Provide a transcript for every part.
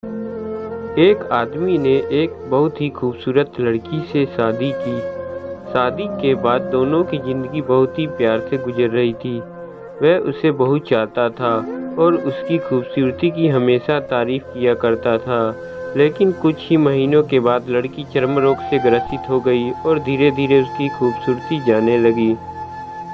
एक आदमी ने एक बहुत ही खूबसूरत लड़की से शादी की। शादी के बाद दोनों की ज़िंदगी बहुत ही प्यार से गुजर रही थी। वह उसे बहुत चाहता था और उसकी खूबसूरती की हमेशा तारीफ़ किया करता था। लेकिन कुछ ही महीनों के बाद लड़की चर्म रोग से ग्रसित हो गई और धीरे-धीरे उसकी खूबसूरती जाने लगी।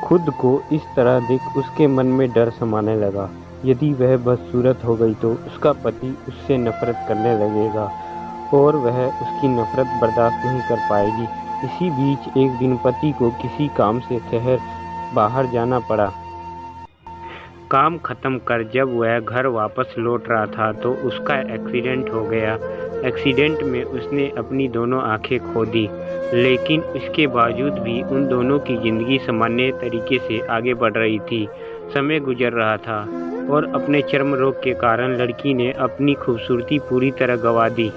खुद को इस तरह देख उसके मन में डर समाने लगा। यदि वह बदसूरत हो गई तो उसका पति उससे नफरत करने लगेगा और वह उसकी नफरत बर्दाश्त नहीं कर पाएगी। इसी बीच एक दिन पति को किसी काम से शहर बाहर जाना पड़ा। काम खत्म कर जब वह घर वापस लौट रहा था तो उसका एक्सीडेंट हो गया। एक्सीडेंट में उसने अपनी दोनों आंखें खो दी, लेकिन इसके बावजूद भी उन दोनों की ज़िंदगी सामान्य तरीके से आगे बढ़ रही थी। समय गुजर रहा था और अपने चर्म रोग के कारण लड़की ने अपनी खूबसूरती पूरी तरह गंवा दी।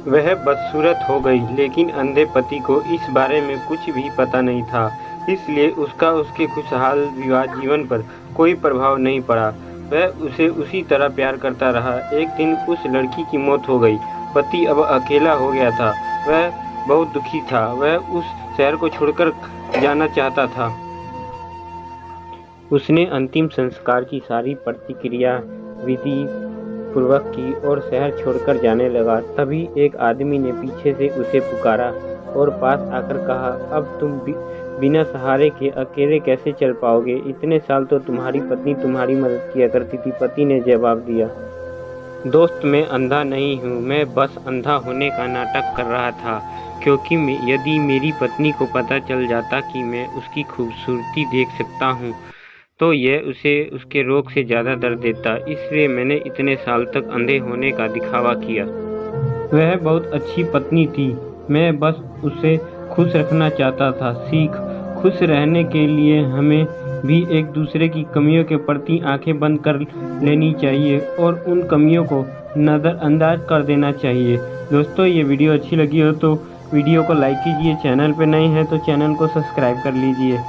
वह बदसूरत हो गई, लेकिन अंधे पति को इस बारे में कुछ भी पता नहीं था, इसलिए उसका उसके खुशहाल विवाह जीवन पर कोई प्रभाव नहीं पड़ा। वह उसे उसी तरह प्यार करता रहा। एक दिन उस लड़की की मौत हो गई। पति अब अकेला हो गया था। वह बहुत दुखी था। वह उस शहर को छोड़कर जाना चाहता था। उसने अंतिम संस्कार की सारी प्रतिक्रिया विधि पूर्वक की और शहर छोड़कर जाने लगा। तभी एक आदमी ने पीछे से उसे पुकारा और पास आकर कहा, अब तुम बिना सहारे के अकेले कैसे चल पाओगे? इतने साल तो तुम्हारी पत्नी तुम्हारी मदद किया करती थी। पति ने जवाब दिया, दोस्त, मैं अंधा नहीं हूँ, मैं बस अंधा होने का नाटक कर रहा था, क्योंकि यदि मेरी पत्नी को पता चल जाता कि मैं उसकी खूबसूरती देख सकता हूँ तो यह उसे उसके रोग से ज़्यादा दर्द देता, इसलिए मैंने इतने साल तक अंधे होने का दिखावा किया। वह बहुत अच्छी पत्नी थी, मैं बस उसे खुश रखना चाहता था। सीख, खुश रहने के लिए हमें भी एक दूसरे की कमियों के प्रति आंखें बंद कर लेनी चाहिए और उन कमियों को नज़रअंदाज कर देना चाहिए। दोस्तों, ये वीडियो अच्छी लगी हो तो वीडियो को लाइक कीजिए, चैनल पर नए हैं तो चैनल को सब्सक्राइब कर लीजिए।